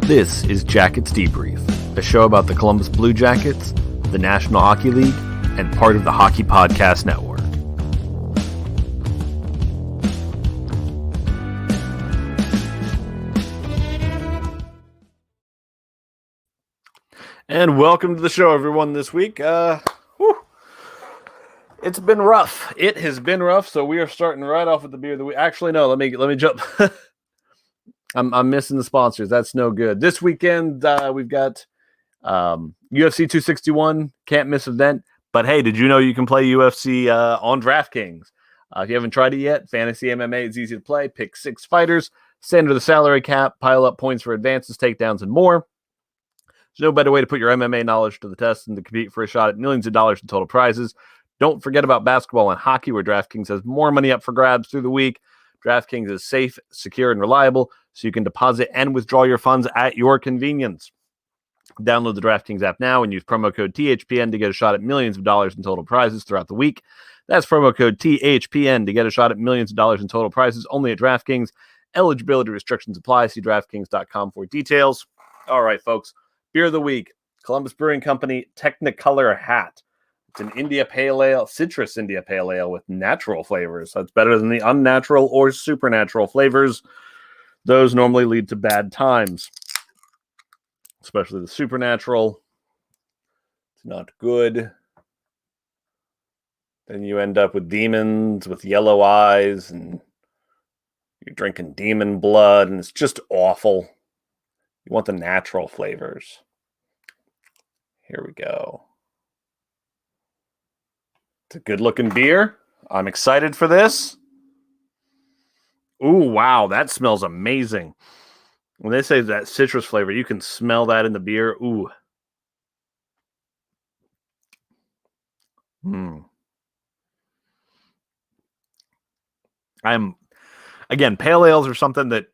This is Jackets Debrief, a show about the Columbus Blue Jackets, the National Hockey League, and part of the Hockey Podcast Network. And welcome to the show, everyone, this week. It's been rough. It has been rough, so we are starting right off with the beer of the week. Actually, no, let me jump. I'm missing the sponsors. That's no good. This weekend, we've got UFC 261, can't miss event. But hey, did you know you can play UFC on DraftKings? If you haven't tried it yet, fantasy MMA is easy to play. Pick 6 fighters, stay under the salary cap, pile up points for advances, takedowns, and more. There's no better way to put your MMA knowledge to the test than to compete for a shot at millions of dollars in total prizes. Don't forget about basketball and hockey, where DraftKings has more money up for grabs through the week. DraftKings is safe, secure, and reliable, so you can deposit and withdraw your funds at your convenience. Download the DraftKings app now and use promo code THPN to get a shot at millions of dollars in total prizes throughout the week. That's promo code THPN to get a shot at millions of dollars in total prizes only at DraftKings. Eligibility restrictions apply. See DraftKings.com for details. All right, folks. Beer of the week, Columbus Brewing Company Technicolor Hat. It's an India Pale Ale, citrus India Pale Ale with natural flavors. That's better than the unnatural or supernatural flavors. Those normally lead to bad times, especially the supernatural. It's not good. Then you end up with demons with yellow eyes, and you're drinking demon blood, and it's just awful. You want the natural flavors. Here we go. It's a good-looking beer. I'm excited for this. Ooh, wow, that smells amazing. When they say that citrus flavor, you can smell that in the beer. Ooh. Again, pale ales are something that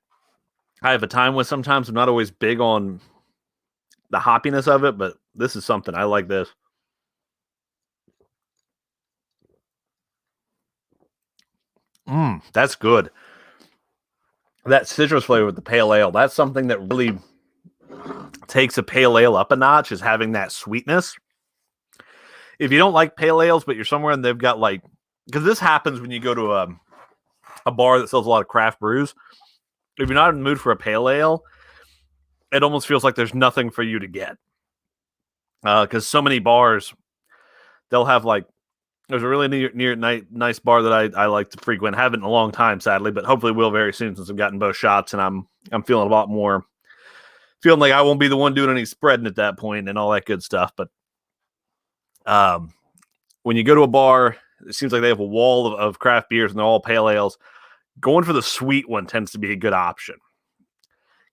I have a time with sometimes. I'm not always big on the hoppiness of it, but this is something. I like this. That's good. That citrus flavor with the pale ale, that's something that really takes a pale ale up a notch, is having that sweetness. If you don't like pale ales, but you're somewhere and they've got because this happens when you go to a bar that sells a lot of craft brews. If you're not in the mood for a pale ale, it almost feels like there's nothing for you to get. Because so many bars, they'll have there's a really nice bar that I like to frequent. Haven't in a long time, sadly, but hopefully will very soon, since I've gotten both shots and I'm feeling a lot more, feeling like I won't be the one doing any spreading at that point and all that good stuff. But when you go to a bar, it seems like they have a wall of craft beers and they're all pale ales. Going for the sweet one tends to be a good option,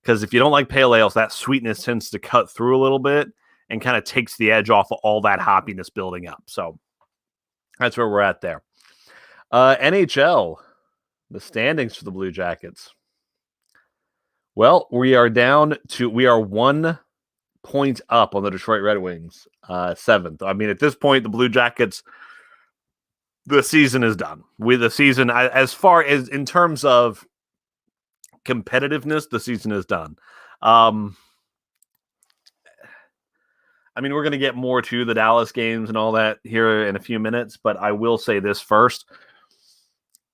because if you don't like pale ales, that sweetness tends to cut through a little bit and kind of takes the edge off of all that hoppiness building up. So that's where we're at there. NHL, the standings for the Blue Jackets. Well, we are 1 point up on the Detroit Red Wings, 7th. I mean, at this point, the Blue Jackets, the season is done. As far as in terms of competitiveness, the season is done. I mean, we're going to get more to the Dallas games and all that here in a few minutes, but I will say this first.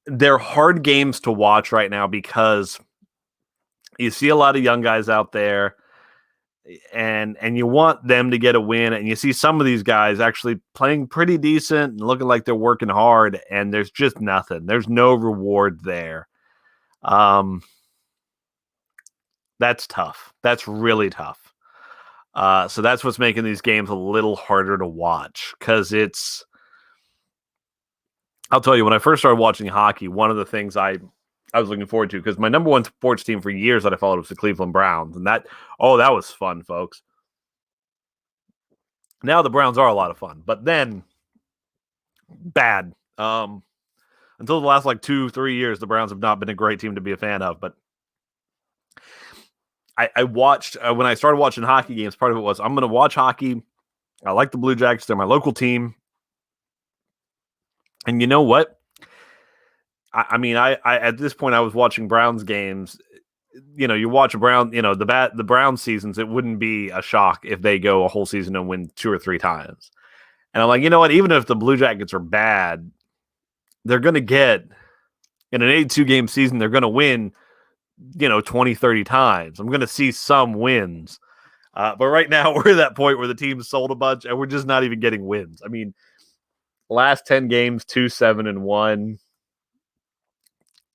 They're hard games to watch right now because you see a lot of young guys out there, and you want them to get a win, and you see some of these guys actually playing pretty decent and looking like they're working hard, and there's just nothing. There's no reward there. That's tough. That's really tough. So that's what's making these games a little harder to watch, because I'll tell you, when I first started watching hockey, one of the things I was looking forward to, because my number one sports team for years that I followed was the Cleveland Browns. And that was fun, folks. Now the Browns are a lot of fun, but then bad. Until the last 2-3 years, the Browns have not been a great team to be a fan of, but I watched, when I started watching hockey games, part of it was, I'm going to watch hockey. I like the Blue Jackets. They're my local team. And you know what? I mean, I at this point, I was watching Browns games you watch a Brown, the Brown seasons, it wouldn't be a shock if they go a whole season and win 2 or 3 times. And I'm like, you know what? Even if the Blue Jackets are bad, they're going to get in an 82-game season, they're going to win, 20, 30 times. I'm going to see some wins. But right now, we're at that point where the team's sold a bunch, and we're just not even getting wins. I mean, last 10 games, 2-7-1.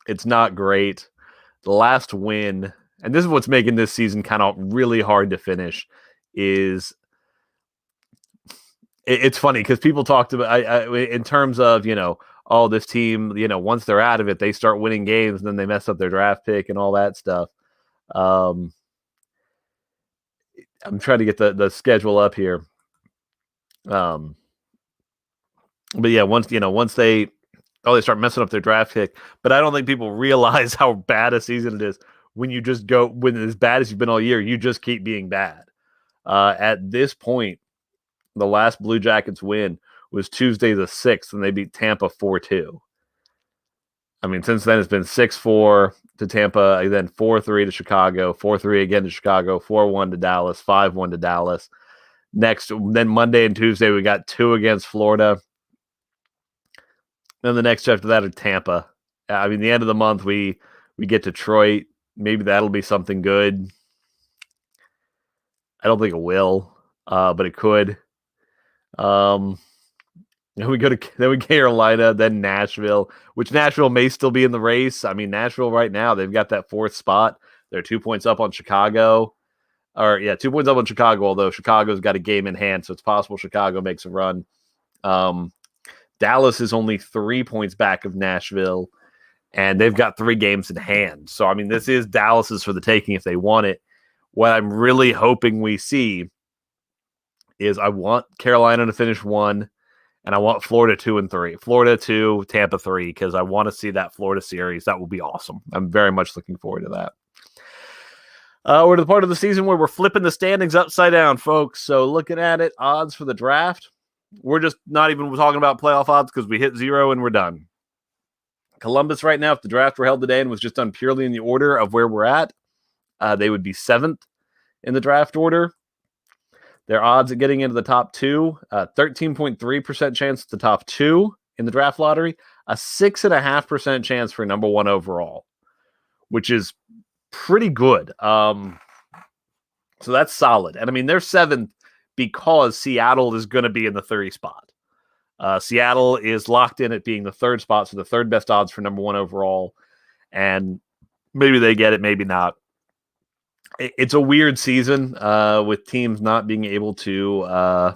It's not great. The last win, and this is what's making this season kind of really hard to finish, is it's funny because people talked about in terms of, this team, once they're out of it, they start winning games and then they mess up their draft pick and all that stuff. I'm trying to get the schedule up here. But yeah, once they start messing up their draft pick, but I don't think people realize how bad a season it is when you just go, when as bad as you've been all year, you just keep being bad. At this point, the last Blue Jackets win was Tuesday the 6th, and they beat Tampa 4-2. I mean, since then it's been 6-4 to Tampa, and then 4-3 to Chicago, 4-3 again to Chicago, 4-1 to Dallas, 5-1 to Dallas. Then Monday and Tuesday we got 2 against Florida. Then the next after that are Tampa. I mean, the end of the month we get Detroit. Maybe that'll be something good. I don't think it will, but it could. Then we get Carolina, then Nashville, which Nashville may still be in the race. I mean, Nashville right now, they've got that 4th spot. They're 2 points up on Chicago. 2 points up on Chicago, although Chicago's got a game in hand, so it's possible Chicago makes a run. Dallas is only 3 points back of Nashville, and they've got 3 games in hand. So, I mean, this is Dallas's for the taking if they want it. What I'm really hoping we see is I want Carolina to finish 1, and I want Florida 2 and 3. Florida 2, Tampa 3, because I want to see that Florida series. That will be awesome. I'm very much looking forward to that. We're to the part of the season where we're flipping the standings upside down, folks. So looking at it, odds for the draft. We're just not even talking about playoff odds because we hit 0 and we're done. Columbus right now, if the draft were held today and was just done purely in the order of where we're at, they would be 7th in the draft order. Their odds at getting into the top 2, 13.3% chance at the top 2 in the draft lottery, a 6.5% chance for number 1 overall, which is pretty good. So that's solid. And I mean, they're 7th because Seattle is going to be in the 30 spot. Seattle is locked in at being the 3rd spot, so the 3rd best odds for number 1 overall. And maybe they get it, maybe not. It's a weird season with teams not being able to,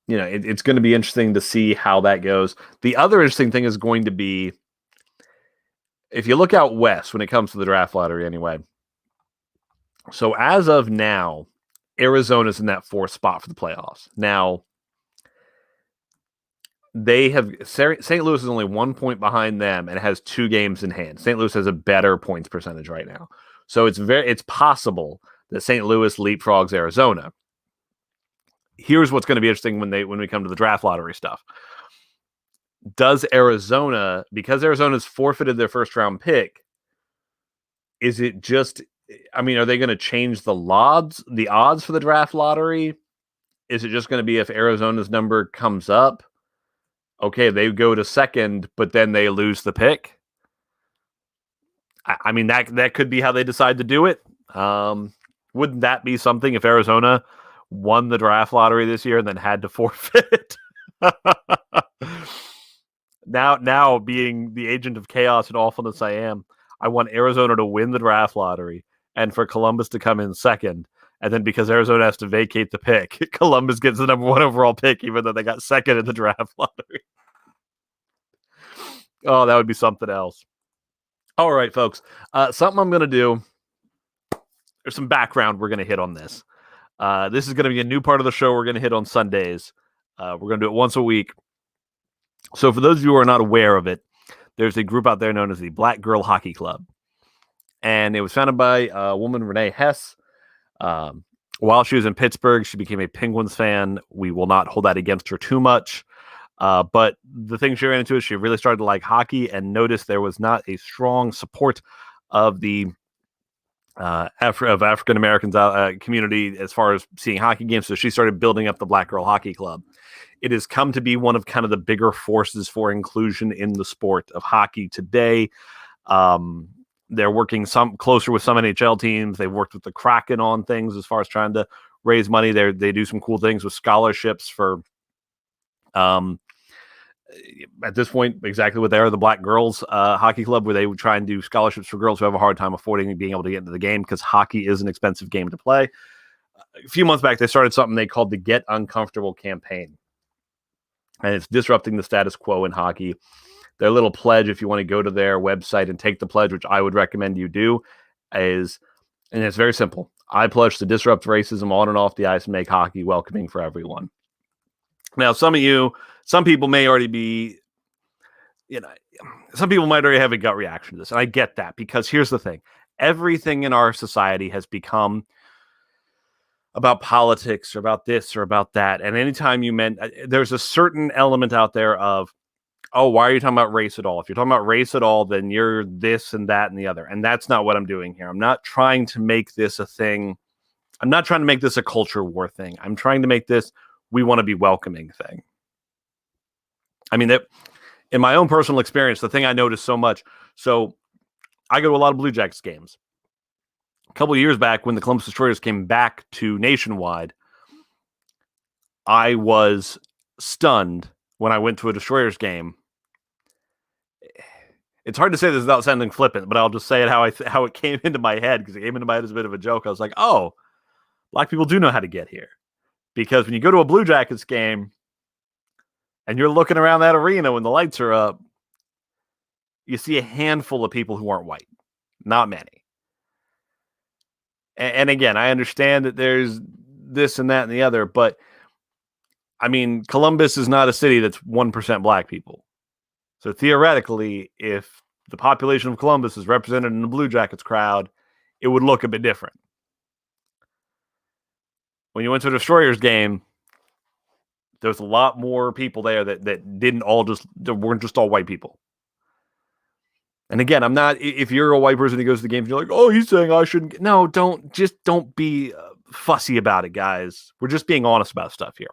it's going to be interesting to see how that goes. The other interesting thing is going to be, if you look out west when it comes to the draft lottery anyway. So as of now, Arizona's in that 4th spot for the playoffs. Now, St. Louis is only 1 point behind them and has 2 games in hand. St. Louis has a better points percentage right now. So it's possible that St. Louis leapfrogs Arizona. Here's what's going to be interesting when we come to the draft lottery stuff. Does Arizona, because Arizona's forfeited their 1st round pick, is it just, I mean, are they going to change the odds for the draft lottery? Is it just going to be if Arizona's number comes up? Okay, they go to 2nd, but then they lose the pick. I mean, that could be how they decide to do it. Wouldn't that be something if Arizona won the draft lottery this year and then had to forfeit? Now, being the agent of chaos and awfulness I am, I want Arizona to win the draft lottery and for Columbus to come in 2nd. And then because Arizona has to vacate the pick, Columbus gets the number 1 overall pick, even though they got 2nd in the draft lottery. Oh, that would be something else. All right, folks. Something I'm going to do. There's some background we're going to hit on this. This is going to be a new part of the show we're going to hit on Sundays. We're going to do it once a week. So for those of you who are not aware of it, there's a group out there known as the Black Girl Hockey Club. And it was founded by a woman, Renee Hess. While she was in Pittsburgh, she became a Penguins fan. We will not hold that against her too much. But the thing she ran into is she really started to like hockey and noticed there was not a strong support of the African Americans community as far as seeing hockey games. So she started building up the Black Girl Hockey Club. It has come to be one of kind of the bigger forces for inclusion in the sport of hockey today. They're working some closer with some NHL teams. They've worked with the Kraken on things as far as trying to raise money. They do some cool things with scholarships for, at this point, exactly what they are, the Black Girls Hockey Club, where they would try and do scholarships for girls who have a hard time affording being able to get into the game because hockey is an expensive game to play. A few months back, they started something they called the Get Uncomfortable campaign. And it's disrupting the status quo in hockey. Their little pledge, if you want to go to their website and take the pledge, which I would recommend you do, and it's very simple. I pledge to disrupt racism on and off the ice and make hockey welcoming for everyone. Now, some people may already be, some people might already have a gut reaction to this. And I get that because here's the thing. Everything in our society has become about politics or about this or about that. And anytime there's a certain element out there of, oh, why are you talking about race at all? If you're talking about race at all, then you're this and that and the other. And that's not what I'm doing here. I'm not trying to make this a thing. I'm not trying to make this a culture war thing. I'm trying to make this, we want to be welcoming thing. I mean, that in my own personal experience, the thing I noticed so much. So I go to a lot of Blue Jackets games. A couple of years back, when the Columbus Destroyers came back to Nationwide, I was stunned when I went to a Destroyers game. It's hard to say this without sounding flippant, but I'll just say it how it came into my head, because it came into my head as a bit of a joke. I was like, oh, Black people do know how to get here. Because when you go to a Blue Jackets game and you're looking around that arena when the lights are up, you see a handful of people who aren't white. Not many. And again, I understand that there's this and that and the other, but I mean, Columbus is not a city that's 1% Black people. So theoretically, if the population of Columbus is represented in the Blue Jackets crowd, it would look a bit different. When you went to a Destroyers game, there was a lot more people there that weren't just all white people. And again, I'm not, if you're a white person who goes to the game and you're like, oh, he's saying I shouldn't. No, don't be fussy about it, guys. We're just being honest about stuff here.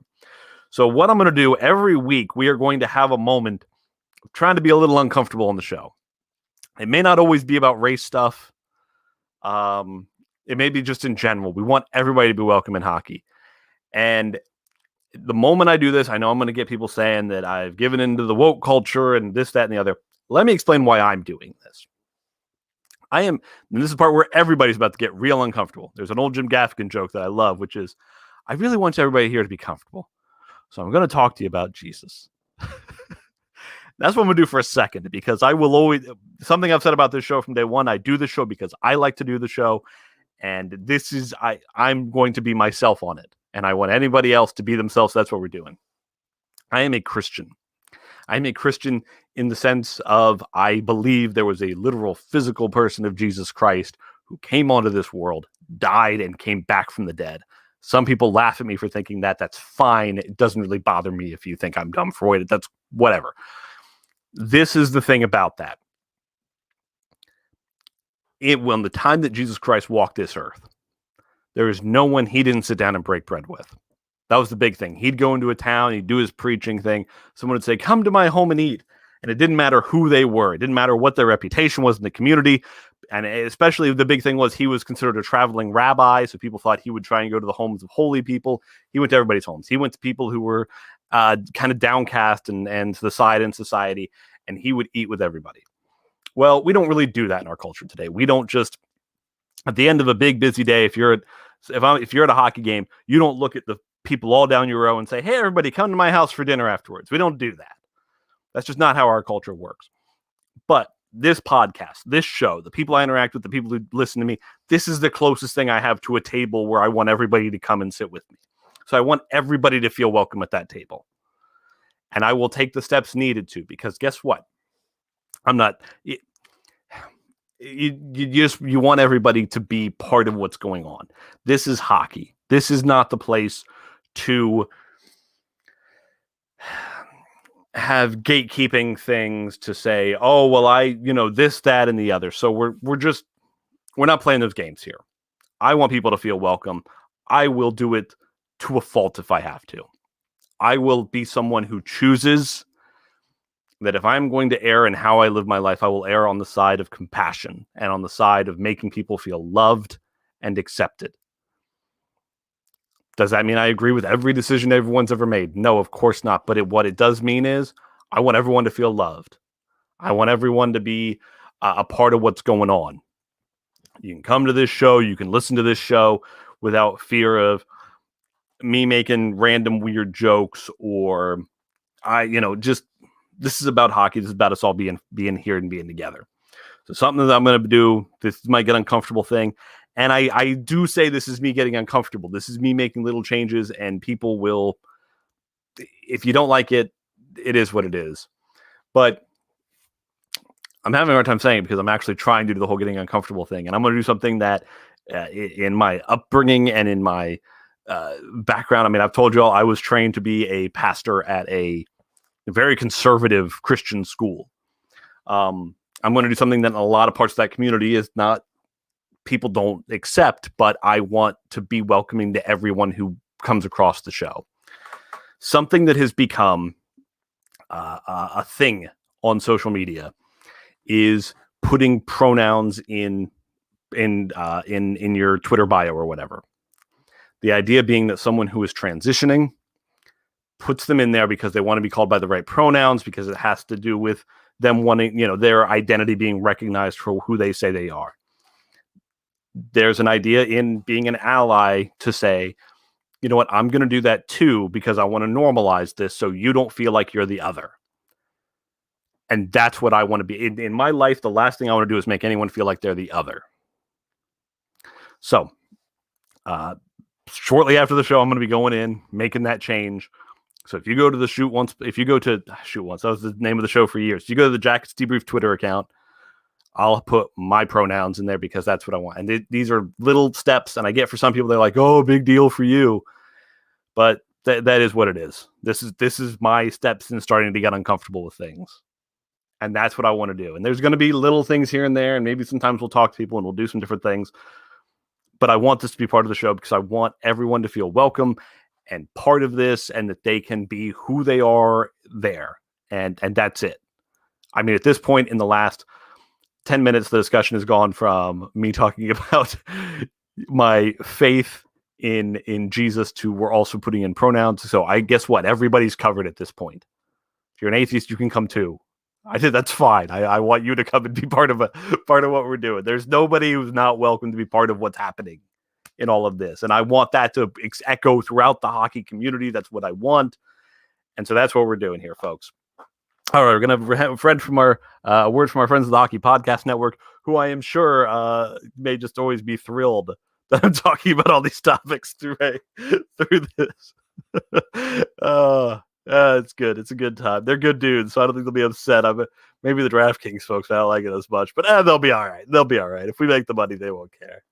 So what I'm going to do every week, we are going to have a moment of trying to be a little uncomfortable on the show. It may not always be about race stuff. It may be just in general. We want everybody to be welcome in hockey. And the moment I do this, I know I'm going to get people saying that I've given into the woke culture and this, that, and the other. Let me explain why I'm doing this. And this is the part where everybody's about to get real uncomfortable. There's an old Jim Gaffigan joke that I love, which is, I really want everybody here to be comfortable. So I'm going to talk to you about Jesus. That's what I'm going to do for a second, because I will always, something I've said about this show from day one, I do the show because I like to do the show. And this is, I'm going to be myself on it. And I want anybody else to be themselves. That's what we're doing. I am a Christian. I'm a Christian in the sense of I believe there was a literal physical person of Jesus Christ who came onto this world, died, and came back from the dead. Some people laugh at me for thinking that. That's fine. It doesn't really bother me if you think I'm dumb for it. That's whatever. This is the thing about that. When the time that Jesus Christ walked this earth, there is no one he didn't sit down and break bread with. That was the big thing. He'd go into a town, he'd do his preaching thing. Someone would say, come to my home and eat. And it didn't matter who they were. It didn't matter what their reputation was in the community. And especially the big thing was he was considered a traveling rabbi. So people thought he would try and go to the homes of holy people. He went to everybody's homes. He went to people who were kind of downcast and to the side in society. And he would eat with everybody. Well, we don't really do that in our culture today. We don't just, at the end of a big busy day, if you're at a hockey game, you don't look at the people all down your row and say, hey, everybody, come to my house for dinner afterwards. We don't do that. That's just not how our culture works. But this podcast, this show, the people I interact with, the people who listen to me, this is the closest thing I have to a table where I want everybody to come and sit with me. So I want everybody to feel welcome at that table. And I will take the steps needed to, because guess what? I'm not... You want everybody to be part of what's going on. This is hockey. This is not the place to have gatekeeping things to say, oh, well, this, that, and the other. So we're not playing those games here. I want people to feel welcome. I will do it to a fault if I have to. I will be someone who chooses that if I'm going to err in how I live my life, I will err on the side of compassion and on the side of making people feel loved and accepted. Does that mean I agree with every decision everyone's ever made? No, of course not. But what it does mean is I want everyone to feel loved. I want everyone to be a part of what's going on. You can come to this show. You can listen to this show without fear of me making random weird jokes or this is about hockey. This is about us all being here and being together. So something that I'm going to do, this might get uncomfortable thing. And I do say this is me getting uncomfortable. This is me making little changes, and people will, if you don't like it, it is what it is. But I'm having a hard time saying it because I'm actually trying to do the whole getting uncomfortable thing. And I'm going to do something that in my upbringing and in my background, I mean, I've told you all I was trained to be a pastor at a very conservative Christian school. I'm going to do something that in a lot of parts of that community is not, people don't accept, but I want to be welcoming to everyone who comes across the show. Something that has become a thing on social media is putting pronouns in your Twitter bio or whatever. The idea being that someone who is transitioning puts them in there because they want to be called by the right pronouns, because it has to do with them wanting, their identity being recognized for who they say they are. There's an idea in being an ally to say, you know what, I'm going to do that too because I want to normalize this so you don't feel like you're the other. And that's what I want to be. In my life, the last thing I want to do is make anyone feel like they're the other. So, shortly after the show, I'm going to be going in, making that change. So if you go to the Shoot Once, that was the name of the show for years. If you go to the Jackets Debrief Twitter account, I'll put my pronouns in there because that's what I want. And these are little steps. And I get for some people, they're like, oh, big deal for you. But that is what it is. This is my steps in starting to get uncomfortable with things. And that's what I want to do. And there's going to be little things here and there. And maybe sometimes we'll talk to people and we'll do some different things. But I want this to be part of the show because I want everyone to feel welcome and part of this, and that they can be who they are there. And that's it. I mean, at this point in the last 10 minutes, the discussion has gone from me talking about my faith in Jesus to we're also putting in pronouns. So I guess what? Everybody's covered at this point. If you're an atheist, you can come too. I think that's fine. I want you to come and be part of what we're doing. There's nobody who's not welcome to be part of what's happening in all of this. And I want that to echo throughout the hockey community. That's what I want. And so that's what we're doing here, folks. All right, we're going to have a friend from our word from our friends of the Hockey Podcast Network, who I am sure may just always be thrilled that I'm talking about all these topics through this. It's good. It's a good time. They're good dudes, so I don't think they'll be upset. Maybe the DraftKings folks, I don't like it as much, but they'll be all right. They'll be all right. If we make the money, they won't care.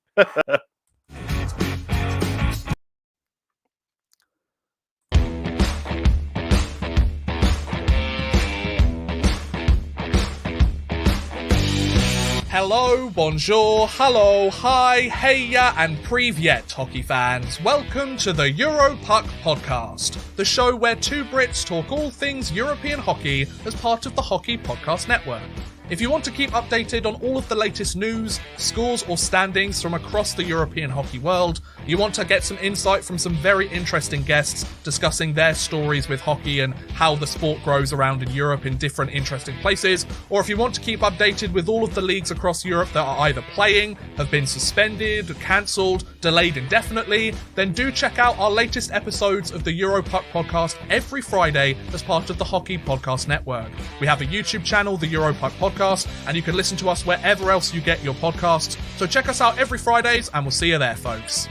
Hello, bonjour, hello, hi, heya, and privyet, hockey fans. Welcome to the Europuck podcast, the show where two Brits talk all things European hockey as part of the Hockey Podcast Network. If you want to keep updated on all of the latest news, scores, or standings from across the European hockey world, you want to get some insight from some very interesting guests discussing their stories with hockey and how the sport grows around in Europe in different interesting places, or if you want to keep updated with all of the leagues across Europe that are either playing, have been suspended, cancelled, delayed indefinitely, then do check out our latest episodes of the Europuck podcast every Friday as part of the Hockey Podcast Network. We have a YouTube channel, the Europuck Podcast, and you can listen to us wherever else you get your podcasts. So check us out every Fridays, and we'll see you there, folks.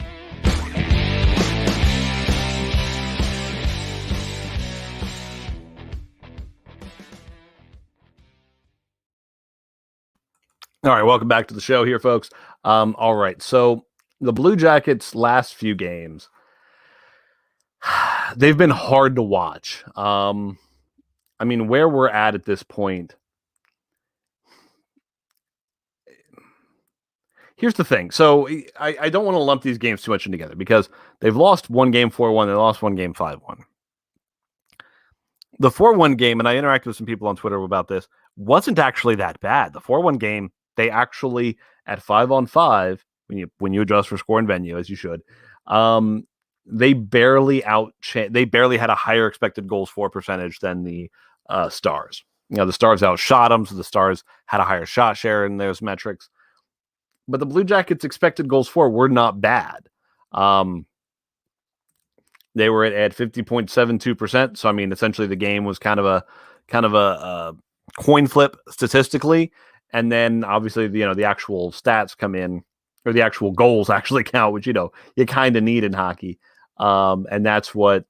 All right, welcome back to the show here, folks. All right, so the Blue Jackets' last few games, they've been hard to watch. I I mean, where we're at this point. Here's the thing. So I don't want to lump these games too much in together because they've lost one game 4-1. They lost one game 5-1. The 4-1 game, and I interacted with some people on Twitter about this, wasn't actually that bad. The 4-1 game, they actually, at 5-on-5, when you adjust for score and venue, as you should, they barely had a higher expected goals for percentage than the Stars. The Stars outshot them, so the Stars had a higher shot share in those metrics. But the Blue Jackets' expected goals for were not bad. They were at 50.72%. So I mean, essentially, the game was kind of a coin flip statistically, and then obviously the actual stats come in, or the actual goals actually count, which you kind of need in hockey, and that's what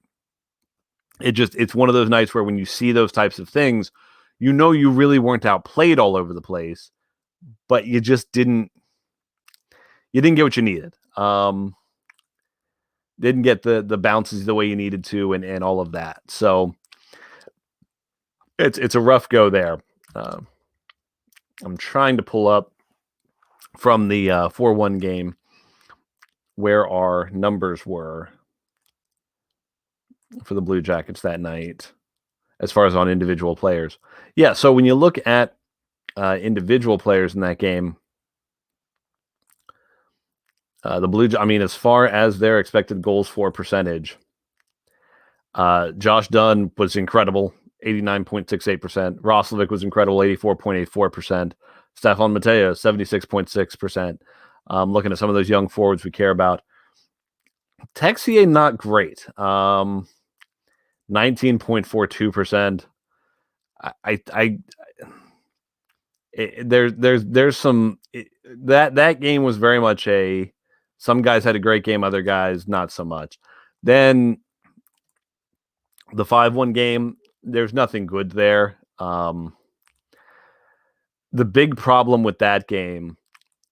it's one of those nights where when you see those types of things, you really weren't outplayed all over the place, but you just didn't get what you needed. Didn't get the bounces the way you needed to, and all of that. So it's a rough go there. I'm trying to pull up from the 4-1 game where our numbers were for the Blue Jackets that night, as far as on individual players. Yeah, so when you look at individual players in that game, as far as their expected goals for percentage, Josh Dunn was incredible, 89.68%. Roslovic was incredible, 84.84%. Stefan Mateo, 76.6%. Looking at some of those young forwards we care about. Texier, not great. 19.42%. There's some that game was very much some guys had a great game, other guys not so much. Then the 5-1 game, there's nothing good there. The big problem with that game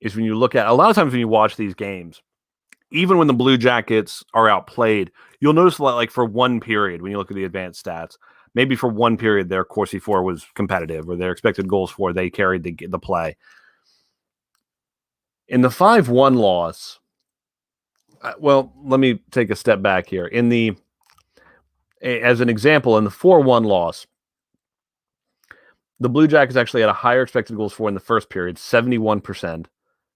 is when you look at a lot of times when you watch these games, even when the Blue Jackets are outplayed, you'll notice a lot, like for one period, when you look at the advanced stats, maybe for one period their Corsi 4 was competitive, or their expected goals for, they carried the play. In the 5-1 loss, well, let me take a step back here. As an example, in the 4-1 loss, the Blue Jackets actually had a higher expected goals for in the first period, 71%.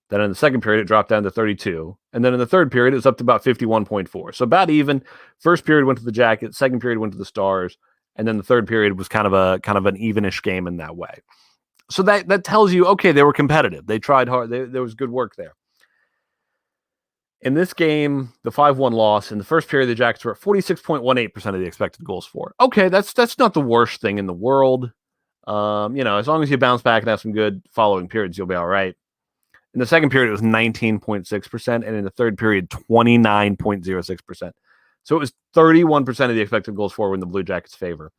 Then in the second period, it dropped down to 32. And then in the third period, it was up to about 51.4. So about even. First period went to the Jackets, second period went to the Stars, and then the third period was kind of an evenish game in that way. So that tells you, okay, they were competitive. They tried hard. There was good work there. In this game, the 5-1 loss, in the first period, the Jackets were at 46.18% of the expected goals for. Okay, that's not the worst thing in the world. As long as you bounce back and have some good following periods, you'll be all right. In the second period, it was 19.6%, and in the third period, 29.06%. So it was 31% of the expected goals for in the Blue Jackets' favor.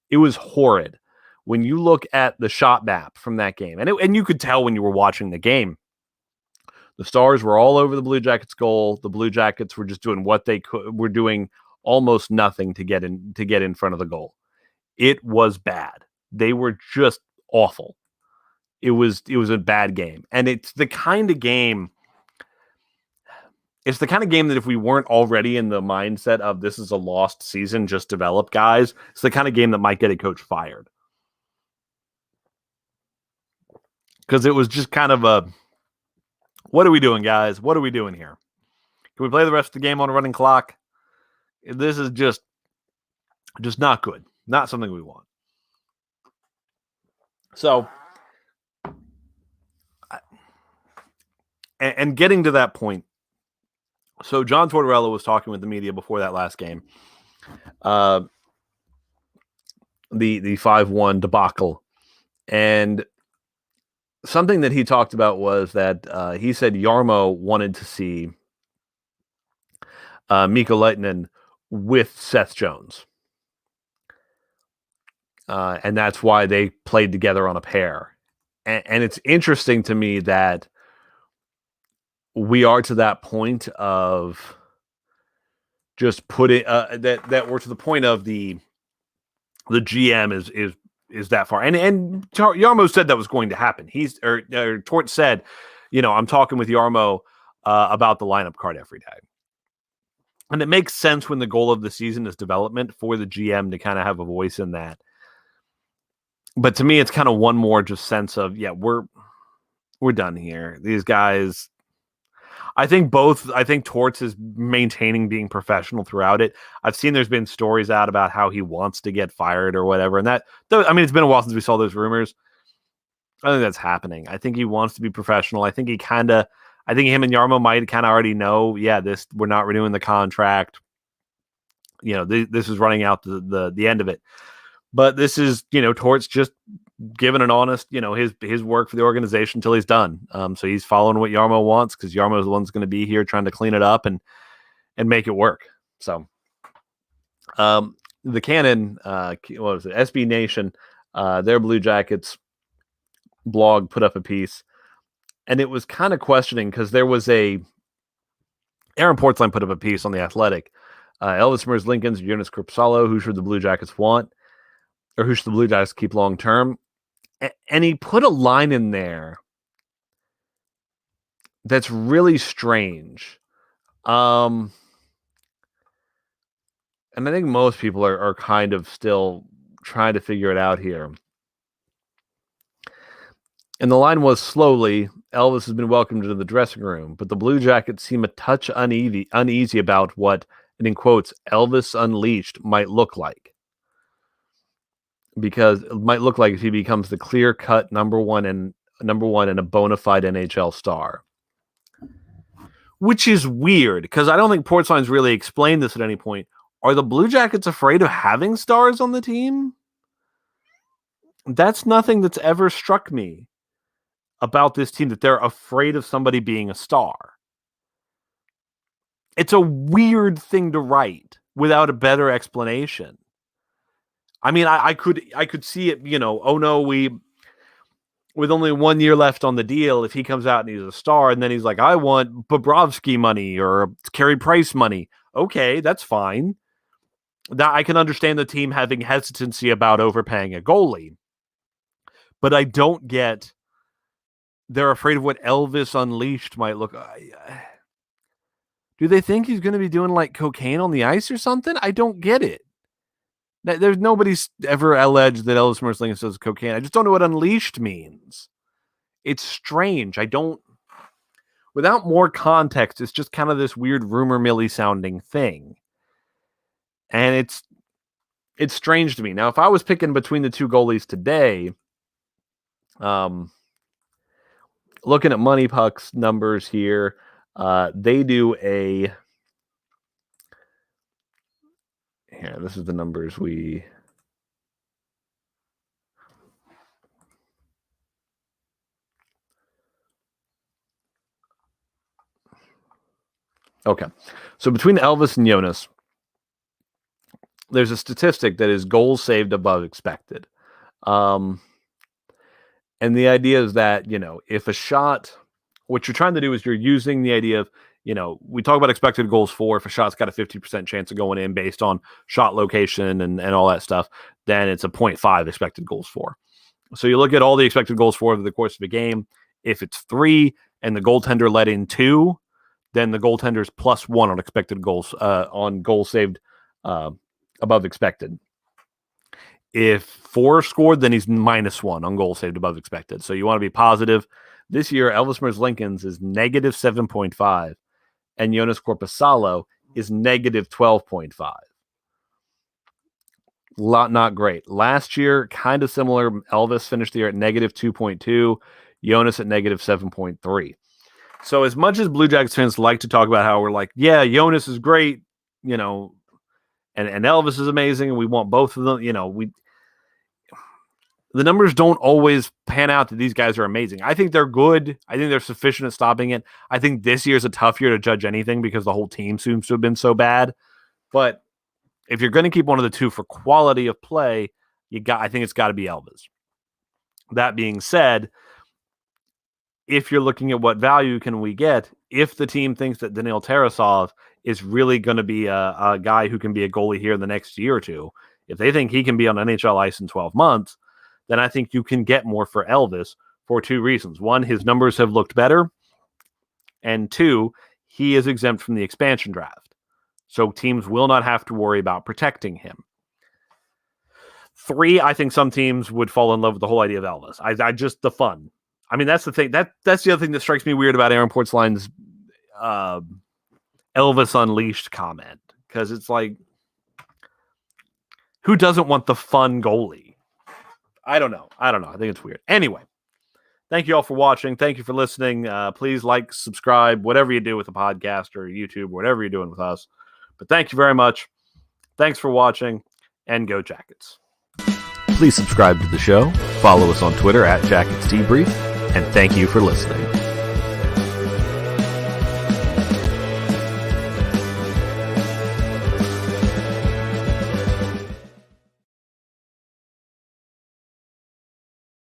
It was horrid. When you look at the shot map from that game, and you could tell when you were watching the game, the Stars were all over the Blue Jackets' goal. The Blue Jackets were just doing what they could. Were doing almost nothing to get in front of the goal. It was bad. They were just awful. It was a bad game, and it's the kind of game. It's the kind of game that if we weren't already in the mindset of this is a lost season, just develop guys, it's the kind of game that might get a coach fired. Because it was just kind of a, what are we doing, guys? What are we doing here? Can we play the rest of the game on a running clock? This is just not good. Not something we want. So, and getting to that point, so John Tortorella was talking with the media before that last game, the 5-1 debacle, and something that he talked about was that he said Jarmo wanted to see Mikko Lehtinen with Seth Jones, and that's why they played together on a pair. And it's interesting to me that we are to that point of just putting that we're to the point of the the GM is that far. And Jarmo said that was going to happen. Torch said, I'm talking with Jarmo about the lineup card every day. And it makes sense when the goal of the season is development for the GM to kind of have a voice in that. But to me, it's kind of one more just sense of, we're done here. These guys, I think Torts is maintaining being professional throughout it. I've seen there's been stories out about how he wants to get fired or whatever. And it's been a while since we saw those rumors. I think that's happening. I think he wants to be professional. I think him and Jarmo might kind of already know, we're not renewing the contract. This is running out the end of it. But this is, Torts just giving an honest, his work for the organization until he's done. So he's following what Jarmo wants because Jarmo is the one that's going to be here trying to clean it up and make it work. So the Cannon, what was it? SB Nation, their Blue Jackets blog put up a piece, and it was kind of questioning because there was Aaron Portzline put up a piece on The Athletic. Elvis Merzlikins, Jonas Korpisalo, who should the Blue Jackets want? Or who should the Blue Jackets keep long term? And he put a line in there that's really strange. And I think most people are kind of still trying to figure it out here. And the line was, slowly, Elvis has been welcomed into the dressing room, but the Blue Jackets seem a touch uneasy about what, and in quotes, Elvis Unleashed might look like. Because it might look like if he becomes the clear-cut number one and a bona fide NHL star. Which is weird, because I don't think Portzline's really explained this at any point. Are the Blue Jackets afraid of having stars on the team? That's nothing that's ever struck me about this team, that they're afraid of somebody being a star. It's a weird thing to write without a better explanation. I mean, I could see it, oh no, with only 1 year left on the deal, if he comes out and he's a star and then he's like, I want Bobrovsky money or Carey Price money. Okay, that's fine. That I can understand the team having hesitancy about overpaying a goalie. But I don't get, they're afraid of what Elvis Unleashed might look like. Do they think he's going to be doing like cocaine on the ice or something? I don't get it. There's nobody's ever alleged that Elvis Merzlikins does cocaine. I just don't know what unleashed means. It's strange. Without more context, it's just kind of this weird rumor milly sounding thing. And it's strange to me. Now, if I was picking between the two goalies today, looking at Money Puck's numbers here, they do a... Here, this is the numbers we... Okay. So between Elvis and Jonas, there's a statistic that is goals saved above expected. And the idea is that, if a shot, what you're trying to do is you're using the idea of, we talk about expected goals for, if a shot's got a 50% chance of going in based on shot location and all that stuff, then it's a 0.5 expected goals for. So you look at all the expected goals for over the course of a game. If it's 3 and the goaltender let in 2, then the goaltender's +1 on expected goals, on goals saved above expected. If 4 scored, then he's -1 on goals saved above expected. So you want to be positive. This year, Elvis Merzlikins is -7.5. And Jonas Korpisalo is -12.5. Not great. Last year, kind of similar. Elvis finished the year at -2.2. Jonas at -7.3. So as much as Blue Jackets fans like to talk about how we're like, yeah, Jonas is great, and Elvis is amazing, and we want both of them, the numbers don't always pan out that these guys are amazing. I think they're good. I think they're sufficient at stopping it. I think this year's a tough year to judge anything because the whole team seems to have been so bad. But if you're going to keep one of the two for quality of play, I think it's got to be Elvis. That being said, if you're looking at what value can we get, if the team thinks that Daniil Tarasov is really going to be a guy who can be a goalie here in the next year or two, If they think he can be on NHL ice in 12 months, then I think you can get more for Elvis for two reasons. One, his numbers have looked better. And two, he is exempt from the expansion draft. So teams will not have to worry about protecting him. Three, I think some teams would fall in love with the whole idea of Elvis. I just the fun. I mean, that's the thing. That's the other thing that strikes me weird about Aaron Portzline's Elvis Unleashed comment. Because it's like, who doesn't want the fun goalie? I don't know. I think it's weird. Anyway, thank you all for watching. Thank you for listening. Please like, subscribe, whatever you do with the podcast or YouTube, whatever you're doing with us. But thank you very much. Thanks for watching, and go Jackets. Please subscribe to the show, follow us on Twitter @JacketsDebrief, and thank you for listening.